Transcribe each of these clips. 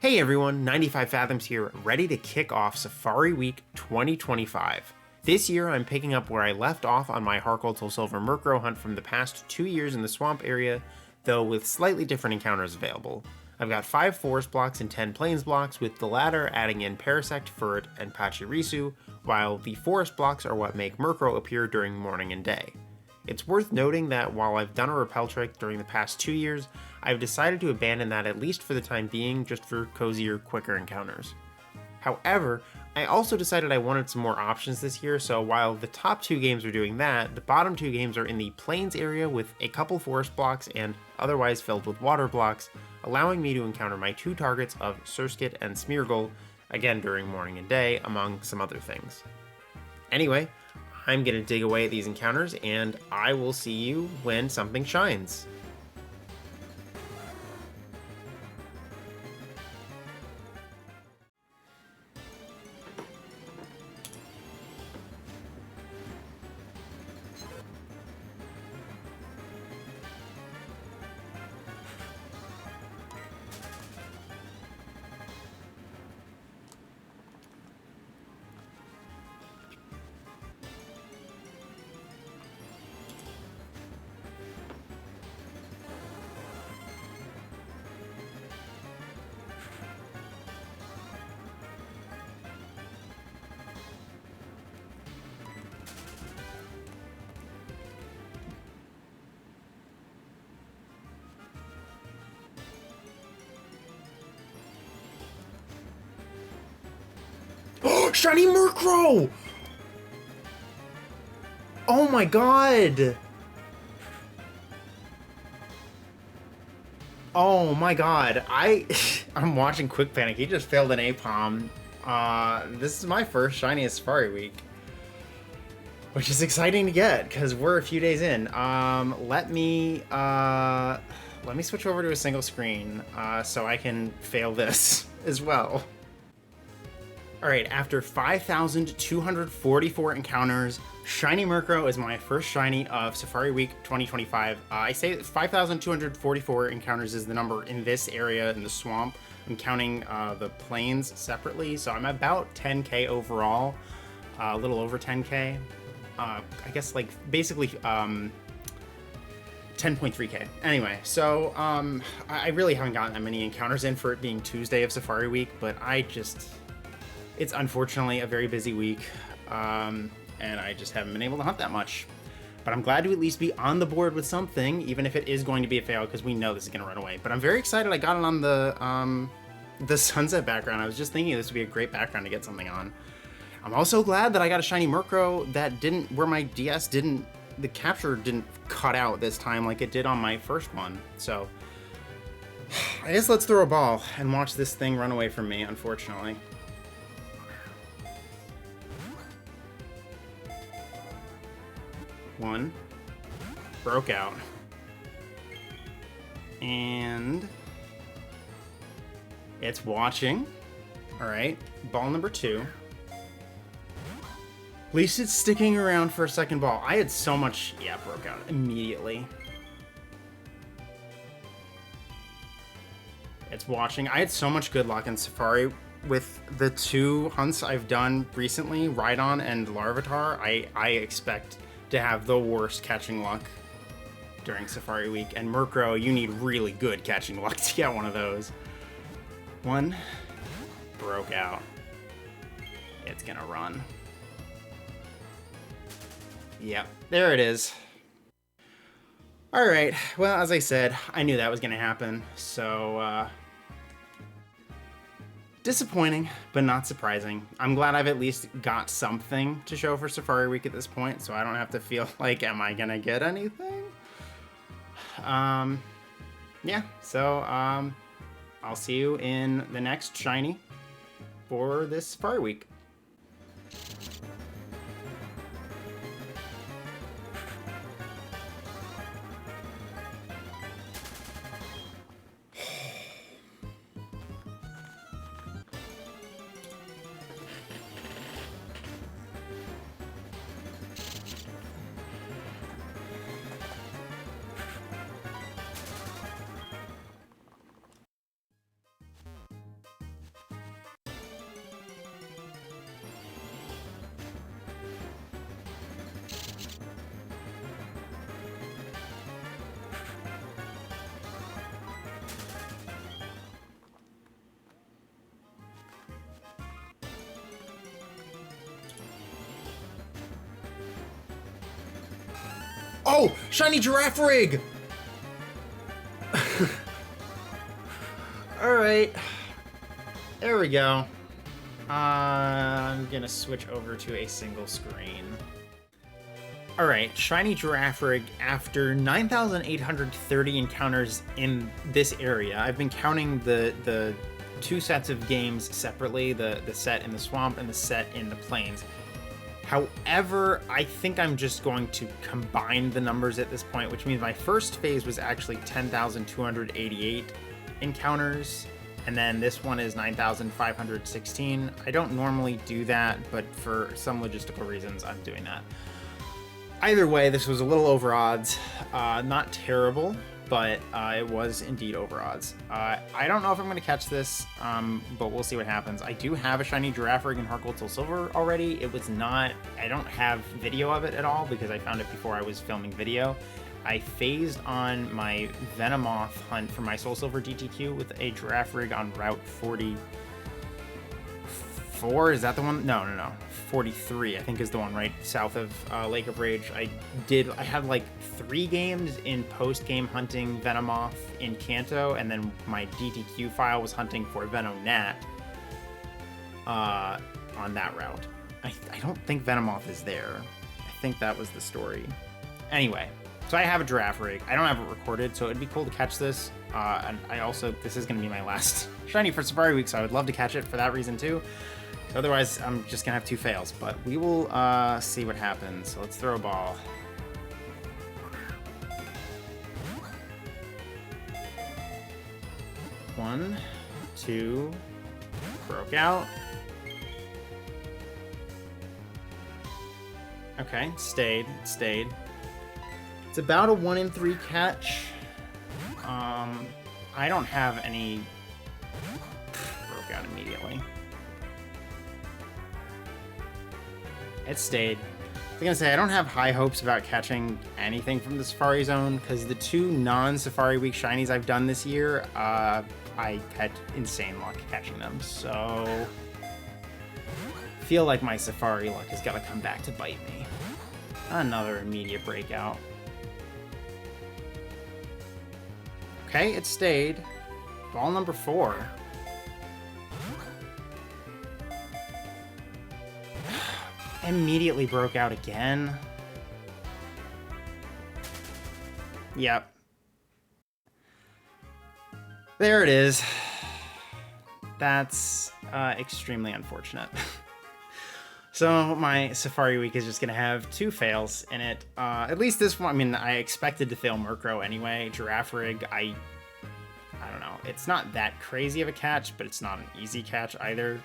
Hey everyone, 95 Fathoms here, ready to kick off Safari Week 2025. This year I'm picking up where I left off on my Harkle till Silver Murkrow hunt from the past 2 years in the swamp area, though with slightly different encounters available. I've got 5 forest blocks and 10 plains blocks, with the latter adding in Parasect, Furret, and Pachirisu, while the forest blocks are what make Murkrow appear during morning and day. It's worth noting that while I've done a repel trick during the past 2 years, I've decided to abandon that at least for the time being, just for cozier, quicker encounters. However, I also decided I wanted some more options this year, so while the top 2 games are doing that, the bottom 2 games are in the plains area with a couple forest blocks and otherwise filled with water blocks, allowing me to encounter my 2 targets of Surskit and Smeargle, again during morning and day, among some other things. Anyway, I'm gonna dig away at these encounters, and I will see you when something shines. Shiny Murkrow! Oh my god! Oh my god, I'm watching Quick Panic. He just failed an A-Palm. This is my first shiny Safari Week, which is exciting to get because we're a few days in. Let me switch over to a single screen so I can fail this as well. Alright, after 5,244 encounters, Shiny Murkrow is my first shiny of Safari Week 2025. I say 5,244 encounters is the number in this area in the swamp. I'm counting the plains separately, so I'm about 10k overall, a little over 10k. I guess like basically 10.3k. Anyway, so I really haven't gotten that many encounters in for it being Tuesday of Safari Week, but it's unfortunately a very busy week, and I just haven't been able to hunt that much. But I'm glad to at least be on the board with something, even if it is going to be a fail, because we know this is going to run away. But I'm very excited I got it on the sunset background. I was just thinking this would be a great background to get something on. I'm also glad that I got a shiny Murkrow that where my DS the capture didn't cut out this time like it did on my first one. So I guess let's throw a ball and watch this thing run away from me, unfortunately. One broke out, and it's watching. All right, ball number 2. At least it's sticking around for a second ball. I had so much, yeah, broke out immediately. It's watching. I had so much good luck in Safari with the 2 hunts I've done recently, Rhydon and Larvitar. I expect to have the worst catching luck during Safari Week, and Murkrow, you need really good catching luck to get one of those. One broke out. It's gonna run. Yep, there it is. Alright, well, as I said, I knew that was gonna happen, so disappointing, but not surprising. I'm glad I've at least got something to show for Safari Week at this point, so I don't have to feel like, am I gonna get anything? Yeah, so, I'll see you in the next shiny for this Safari Week. Oh, shiny Girafarig! Alright. There we go. I'm gonna switch over to a single screen. Alright, shiny Girafarig after 9,830 encounters in this area. I've been counting the two sets of games separately, the set in the swamp and the set in the plains. However, I think I'm just going to combine the numbers at this point, which means my first phase was actually 10,288 encounters, and then this one is 9,516. I don't normally do that, but for some logistical reasons, I'm doing that. Either way, this was a little over odds. Not terrible, but it was indeed over odds. I don't know if I'm going to catch this, but we'll see what happens. I do have a shiny Girafarig in Heart Gold Soul Silver already. It was not... I don't have video of it at all because I found it before I was filming video. I phased on my Venomoth hunt for my Soul Silver DTQ with a Girafarig on Route 44. Is that the one? No. 43, I think, is the one right south of Lake of Rage. I had like 3 games in post-game hunting Venomoth in Kanto, and then my DTQ file was hunting for Venonat on that route. I don't think Venomoth is there. I think that was the story. Anyway, so I have a Girafarig. I don't have it recorded, so it'd be cool to catch this. And this is going to be my last shiny for Safari Week, so I would love to catch it for that reason too. Otherwise, I'm just gonna have 2 fails, but we will see what happens. So let's throw a ball. One, 2, broke out. Okay, it stayed. It's about a 1 in 3 catch. I don't have any. Broke out immediately. It stayed. I was gonna say, I don't have high hopes about catching anything from the Safari Zone, because the 2 non-Safari Week shinies I've done this year, I had insane luck catching them, so... I feel like my Safari luck has got to come back to bite me. Another immediate breakout. Okay, it stayed. Ball number 4. Immediately broke out again. Yep. There it is. That's extremely unfortunate. So my Safari Week is just going to have 2 fails in it. At least this one, I mean, I expected to fail Murkrow anyway. Girafarig, I don't know. It's not that crazy of a catch, but it's not an easy catch either.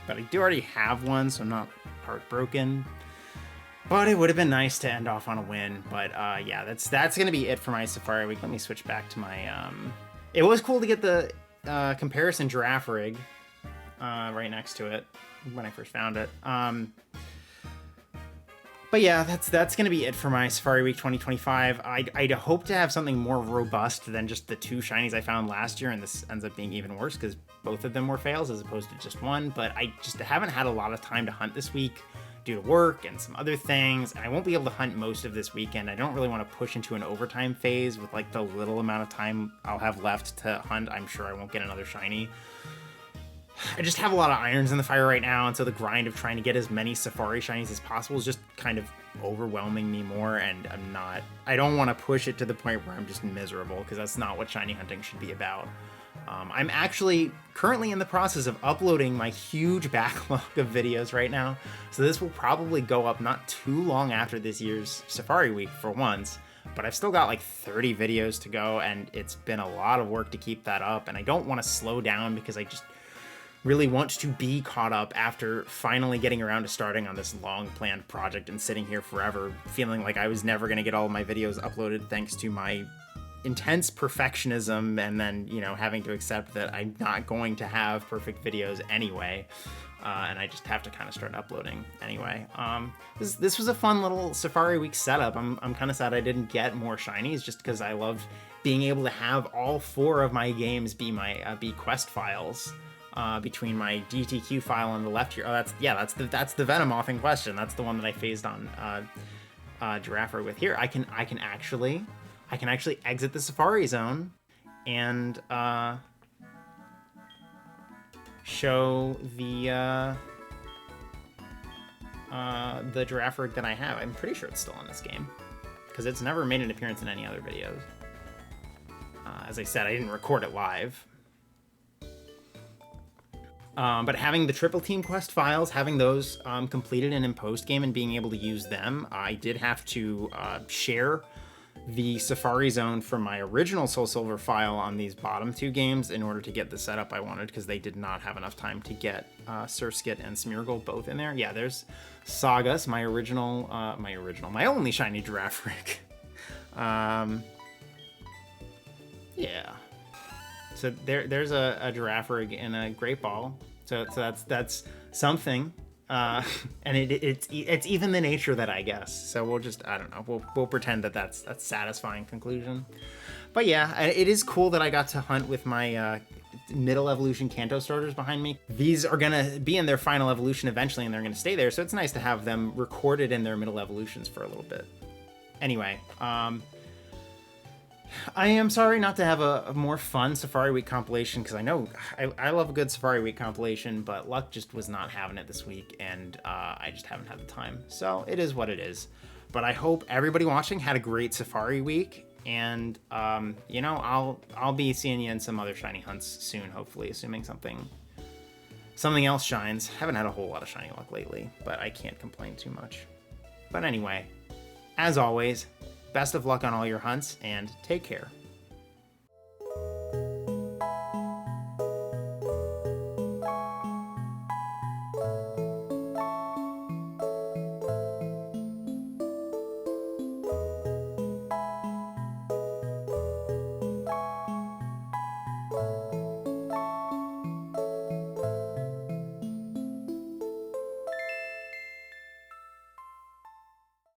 But I do already have one, so I'm not heartbroken. But it would have been nice to end off on a win. But yeah, that's going to be it for my Safari Week. Let me switch back to my... It was cool to get the comparison Girafarig right next to it when I first found it. But yeah, that's going to be it for my Safari Week 2025. I'd hope to have something more robust than just the 2 shinies I found last year, and this ends up being even worse because both of them were fails as opposed to just one. But I just haven't had a lot of time to hunt this week due to work and some other things. And I won't be able to hunt most of this weekend. I don't really want to push into an overtime phase with like the little amount of time I'll have left to hunt. I'm sure I won't get another shiny. I just have a lot of irons in the fire right now, and so the grind of trying to get as many Safari shinies as possible is just kind of overwhelming me more, and I don't want to push it to the point where I'm just miserable, because that's not what shiny hunting should be about. I'm actually currently in the process of uploading my huge backlog of videos right now, so this will probably go up not too long after this year's Safari Week for once, but I've still got like 30 videos to go, and it's been a lot of work to keep that up, and I don't want to slow down because I just really want to be caught up after finally getting around to starting on this long planned project and sitting here forever feeling like I was never going to get all of my videos uploaded thanks to my intense perfectionism, and then, you know, having to accept that I'm not going to have perfect videos anyway, and I just have to kind of start uploading anyway. This was a fun little Safari Week setup. I'm kind of sad I didn't get more shinies just because I loved being able to have all 4 of my games be my be quest files. Between my DTQ file on the left here. Oh, that's the Venomoth in question. That's the one that I phased on Girafarig with. Here, I can actually exit the Safari Zone and show the Girafarig that I have. I'm pretty sure it's still in this game, because it's never made an appearance in any other videos. As I said, I didn't record it live. But having the Triple Team Quest files, having those completed and in post-game and being able to use them, I did have to share the Safari Zone from my original Soul Silver file on these bottom two games in order to get the setup I wanted, because they did not have enough time to get Surskit and Smeargle both in there. Yeah, there's Sagas, my only shiny Girafarig. Yeah. So there's a Girafarig and a Great Ball. So that's something. And it's even the nature that I guess. So we'll just, I don't know, we'll pretend that that's a satisfying conclusion. But yeah, it is cool that I got to hunt with my middle evolution Kanto starters behind me. These are gonna be in their final evolution eventually, and they're gonna stay there. So it's nice to have them recorded in their middle evolutions for a little bit. Anyway, I am sorry not to have a more fun Safari Week compilation, because I know I love a good Safari Week compilation, but luck just was not having it this week, and I just haven't had the time. So it is what it is. But I hope everybody watching had a great Safari Week, and you know, I'll be seeing you in some other shiny hunts soon, hopefully, assuming something else shines. Haven't had a whole lot of shiny luck lately, but I can't complain too much. But anyway, as always, best of luck on all your hunts, and take care.